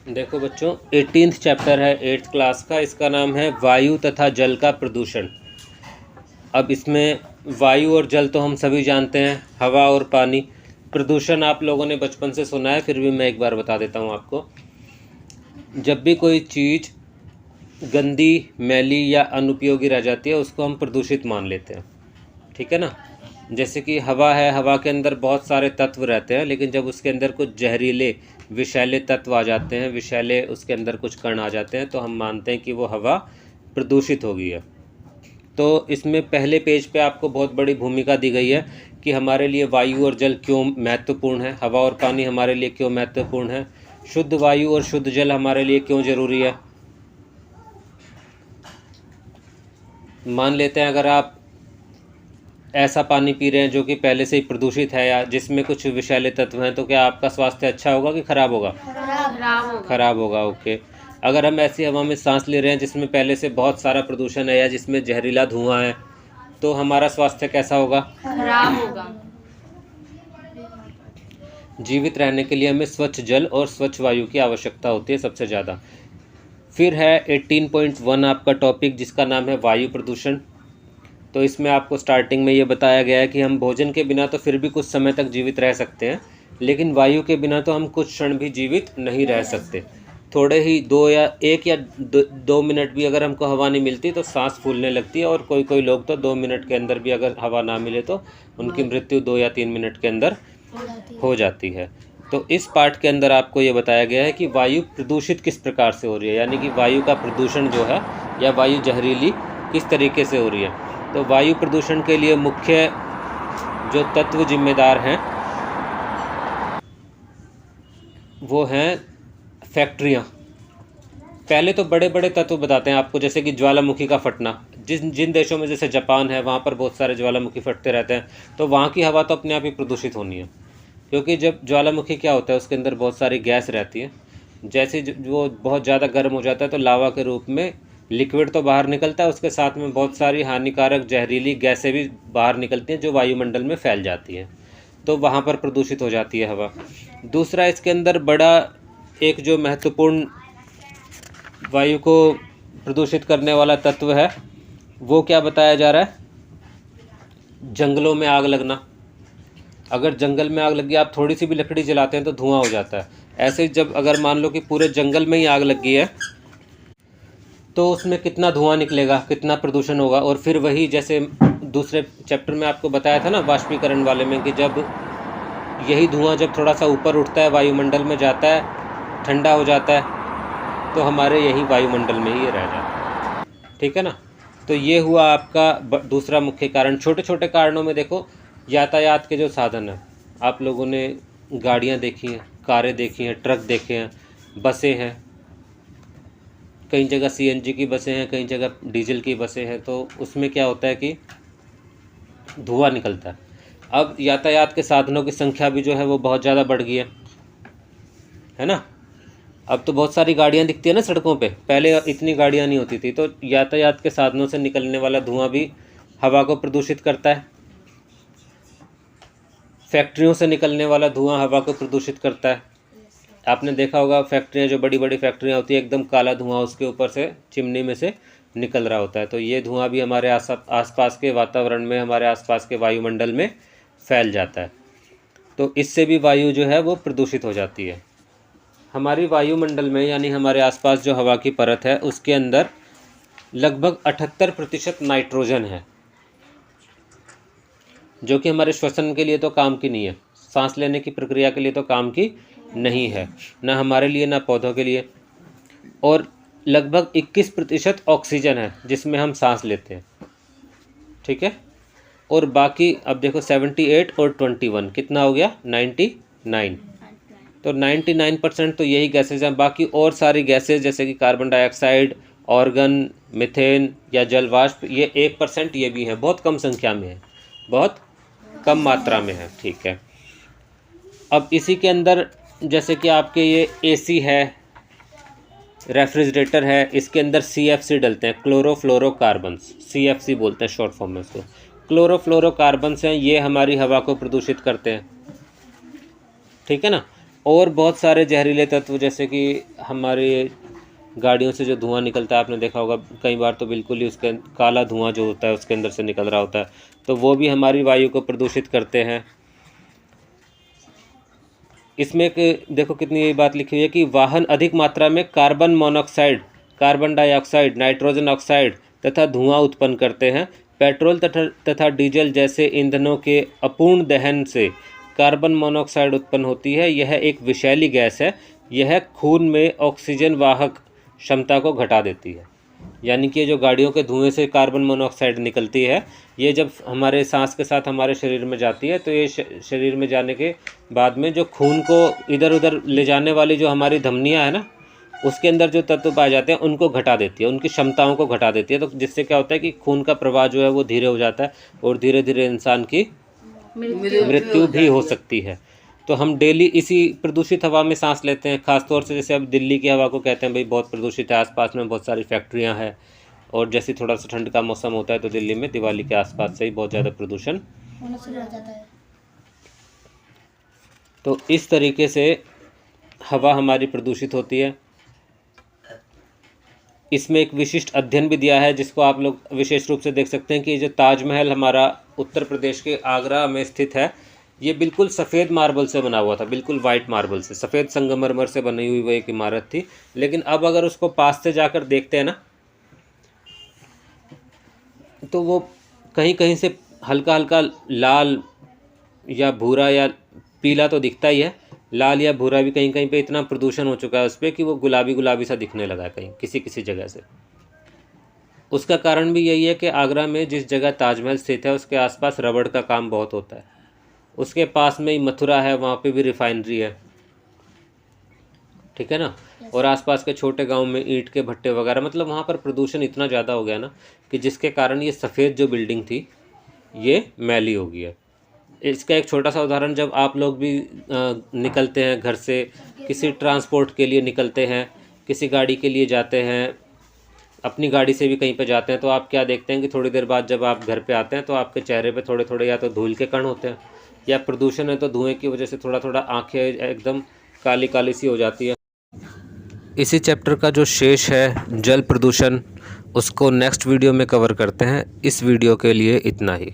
देखो बच्चों, 18th chapter है 8th क्लास का। इसका नाम है वायु तथा जल का प्रदूषण। अब इसमें वायु और जल तो हम सभी जानते हैं, हवा और पानी। प्रदूषण आप लोगों ने बचपन से सुना है, फिर भी मैं एक बार बता देता हूँ आपको। जब भी कोई चीज़ गंदी, मैली या अनुपयोगी रह जाती है, उसको हम प्रदूषित मान लेते हैं। ठीक है ना। जैसे कि हवा है, हवा के अंदर बहुत सारे तत्व रहते हैं, लेकिन जब उसके अंदर कुछ जहरीले विषैले तत्व आ जाते हैं, विषैले उसके अंदर कुछ कण आ जाते हैं, तो हम मानते हैं कि वो हवा प्रदूषित हो गई है। तो इसमें पहले पेज पे आपको बहुत बड़ी भूमिका दी गई है कि हमारे लिए वायु और जल क्यों महत्वपूर्ण है, हवा और पानी हमारे लिए क्यों महत्वपूर्ण है, शुद्ध वायु और शुद्ध जल हमारे लिए क्यों ज़रूरी है। मान लेते हैं अगर आप ऐसा पानी पी रहे हैं जो कि पहले से ही प्रदूषित है या जिसमें कुछ विषैले तत्व हैं, तो क्या आपका स्वास्थ्य अच्छा होगा कि खराब होगा? खराब होगा। ओके। अगर हम ऐसी हवा में सांस ले रहे हैं जिसमें पहले से बहुत सारा प्रदूषण है या जिसमें जहरीला धुआं है, तो हमारा स्वास्थ्य कैसा होगा? खराब होगा। जीवित रहने के लिए हमें स्वच्छ जल और स्वच्छ वायु की आवश्यकता होती है सबसे ज़्यादा। फिर है 18.1 आपका टॉपिक, जिसका नाम है वायु प्रदूषण। तो इसमें आपको स्टार्टिंग में ये बताया गया है कि हम भोजन के बिना तो फिर भी कुछ समय तक जीवित रह सकते हैं, लेकिन वायु के बिना तो हम कुछ क्षण भी जीवित नहीं रह सकते। थोड़े ही 2 मिनट भी अगर हमको हवा नहीं मिलती तो सांस फूलने लगती है, और कोई कोई लोग तो 2 मिनट के अंदर भी अगर हवा ना मिले तो उनकी मृत्यु 2 या 3 मिनट के अंदर हो जाती है। तो इस पार्ट के अंदर आपको ये बताया गया है कि वायु प्रदूषित किस प्रकार से हो रही है, यानी कि वायु का प्रदूषण जो है या वायु जहरीली किस तरीके से हो रही है। तो वायु प्रदूषण के लिए मुख्य जो तत्व जिम्मेदार हैं वो हैं फैक्ट्रियाँ। पहले तो बड़े बड़े तत्व बताते हैं आपको, जैसे कि ज्वालामुखी का फटना। जिन देशों में जैसे जापान है, वहाँ पर बहुत सारे ज्वालामुखी फटते रहते हैं, तो वहाँ की हवा तो अपने आप ही प्रदूषित होनी है, क्योंकि जब ज्वालामुखी क्या होता है, उसके अंदर बहुत सारी गैस रहती है। जैसे वो बहुत ज़्यादा गर्म हो जाता है तो लावा के रूप में लिक्विड तो बाहर निकलता है, उसके साथ में बहुत सारी हानिकारक जहरीली गैसें भी बाहर निकलती हैं जो वायुमंडल में फैल जाती हैं, तो वहाँ पर प्रदूषित हो जाती है हवा। दूसरा, इसके अंदर बड़ा एक जो महत्वपूर्ण वायु को प्रदूषित करने वाला तत्व है, वो क्या बताया जा रहा है? जंगलों में आग लगना। अगर जंगल में आग लगी, आप थोड़ी सी भी लकड़ी जलाते हैं तो धुआं हो जाता है। ऐसे जब अगर मान लो कि पूरे जंगल में ही आग लग गई है, तो उसमें कितना धुआं निकलेगा, कितना प्रदूषण होगा। और फिर वही जैसे दूसरे चैप्टर में आपको बताया था ना, वाष्पीकरण वाले में, कि जब यही धुआं जब थोड़ा सा ऊपर उठता है, वायुमंडल में जाता है, ठंडा हो जाता है, तो हमारे यही वायुमंडल में ही ये रह जाता है। ठीक है ना। तो ये हुआ आपका दूसरा मुख्य कारण। छोटे छोटे कारणों में देखो, यातायात के जो साधन हैं, आप लोगों ने गाड़ियाँ देखी हैं, कारें देखी हैं, ट्रक देखे हैं, बसें हैं, कई जगह सीएनजी की बसें हैं, कई जगह डीजल की बसें हैं। तो उसमें क्या होता है कि धुआं निकलता है। अब यातायात के साधनों की संख्या भी जो है वो बहुत ज़्यादा बढ़ गई है ना। अब तो बहुत सारी गाड़ियाँ दिखती है ना सड़कों पे, पहले इतनी गाड़ियाँ नहीं होती थी। तो यातायात के साधनों से निकलने वाला धुआं भी हवा को प्रदूषित करता है। फैक्ट्रियों से निकलने वाला धुआं हवा को प्रदूषित करता है। आपने देखा होगा, फैक्ट्रियाँ जो बड़ी बड़ी फैक्ट्रियाँ होती है, एकदम काला धुआं उसके ऊपर से चिमनी में से निकल रहा होता है। तो ये धुआं भी हमारे आसपास के वातावरण में, हमारे आसपास के वायुमंडल में फैल जाता है। तो इससे भी वायु जो है वो प्रदूषित हो जाती है। हमारी वायुमंडल में, यानी हमारे आसपास जो हवा की परत है, उसके अंदर लगभग 78% नाइट्रोजन है, जो कि हमारे श्वसन के लिए तो काम की नहीं है, सांस लेने की प्रक्रिया के लिए तो काम की नहीं है, ना हमारे लिए ना पौधों के लिए। और लगभग 21% ऑक्सीजन है जिसमें हम सांस लेते हैं। ठीक है। और बाकी अब देखो 78 और 21 कितना हो गया? 99। तो 99% तो यही गैसेज हैं। बाकी और सारी गैसेज जैसे कि कार्बन डाइऑक्साइड, ऑर्गन, मीथेन या जल वाष्प, ये 1% ये भी हैं, बहुत कम संख्या में है, बहुत कम मात्रा में है। ठीक है। अब इसी के अंदर जैसे कि आपके ये एसी है, रेफ्रिजरेटर है, इसके अंदर CFC डलते हैं, क्लोरोफ्लोरोकार्बन्स, CFC बोलते हैं शॉर्ट फॉर्म में इसको। क्लोरोफ्लोरोकार्बन्स हैं, ये हमारी हवा को प्रदूषित करते हैं। ठीक है ना। और बहुत सारे जहरीले तत्व, जैसे कि हमारे गाड़ियों से जो धुआं निकलता है, आपने देखा होगा कई बार तो बिल्कुल ही उसके काला धुआं जो होता है उसके अंदर से निकल रहा होता है, तो वो भी हमारी वायु को प्रदूषित करते हैं। इसमें एक देखो कितनी ये बात लिखी हुई है कि वाहन अधिक मात्रा में carbon monoxide, carbon dioxide, nitrogen oxide तथा धुआं उत्पन्न करते हैं। पेट्रोल तथा डीजल जैसे ईंधनों के अपूर्ण दहन से कार्बन मोनोऑक्साइड उत्पन्न होती है। यह एक विषैली गैस है। यह खून में ऑक्सीजन वाहक क्षमता को घटा देती है। यानी कि जो गाड़ियों के धुएं से कार्बन मोनोऑक्साइड निकलती है, ये जब हमारे सांस के साथ हमारे शरीर में जाती है, तो ये शरीर में जाने के बाद में जो खून को इधर उधर ले जाने वाली जो हमारी धमनियां है ना, उसके अंदर जो तत्व पाए जाते हैं उनको घटा देती है, उनकी क्षमताओं को घटा देती है। तो जिससे क्या होता है कि खून का प्रवाह जो है वो धीरे हो जाता है और धीरे धीरे इंसान की मृत्यु भी हो सकती है। तो हम डेली इसी प्रदूषित हवा में सांस लेते हैं। ख़ासतौर से जैसे अब दिल्ली की हवा को कहते हैं भाई बहुत प्रदूषित है, आसपास में बहुत सारी फैक्ट्रियां हैं, और जैसे थोड़ा सा ठंड का मौसम होता है तो दिल्ली में दिवाली के आसपास से ही बहुत ज़्यादा प्रदूषण होना शुरू हो जाता है। तो इस तरीके से हवा हमारी प्रदूषित होती है। इसमें एक विशिष्ट अध्ययन भी दिया है जिसको आप लोग विशेष रूप से देख सकते हैं कि जो ताजमहल हमारा उत्तर प्रदेश के आगरा में स्थित है, ये बिल्कुल सफ़ेद मार्बल से बना हुआ था, बिल्कुल वाइट मार्बल से, सफ़ेद संगमरमर से बनी हुई वो एक इमारत थी। लेकिन अब अगर उसको पास से जाकर देखते हैं ना, तो वो कहीं कहीं से हल्का हल्का लाल या भूरा या पीला तो दिखता ही है, लाल या भूरा भी कहीं कहीं पे इतना प्रदूषण हो चुका है उस पर कि वो गुलाबी गुलाबी सा दिखने लगा है कहीं किसी किसी जगह से। उसका कारण भी यही है कि आगरा में जिस जगह ताजमहल स्थित है उसके आसपास रबड़ का काम बहुत होता है। उसके पास में ही मथुरा है, वहाँ पे भी रिफाइनरी है, ठीक है ना। और आसपास के छोटे गांव में ईंट के भट्टे वगैरह, मतलब वहाँ पर प्रदूषण इतना ज़्यादा हो गया ना कि जिसके कारण ये सफ़ेद जो बिल्डिंग थी ये मैली हो गई है। इसका एक छोटा सा उदाहरण, जब आप लोग भी निकलते हैं घर से, किसी ट्रांसपोर्ट के लिए निकलते हैं, किसी गाड़ी के लिए जाते हैं, अपनी गाड़ी से भी कहीं पे जाते हैं, तो आप क्या देखते हैं कि थोड़ी देर बाद जब आप घर पे आते हैं तो आपके चेहरे पे थोड़े थोड़े या तो धूल के कण होते हैं, या प्रदूषण है तो धुएं की वजह से थोड़ा थोड़ा आँखें एकदम काली काली सी हो जाती है। इसी चैप्टर का जो शेष है जल प्रदूषण, उसको नेक्स्ट वीडियो में कवर करते हैं। इस वीडियो के लिए इतना ही।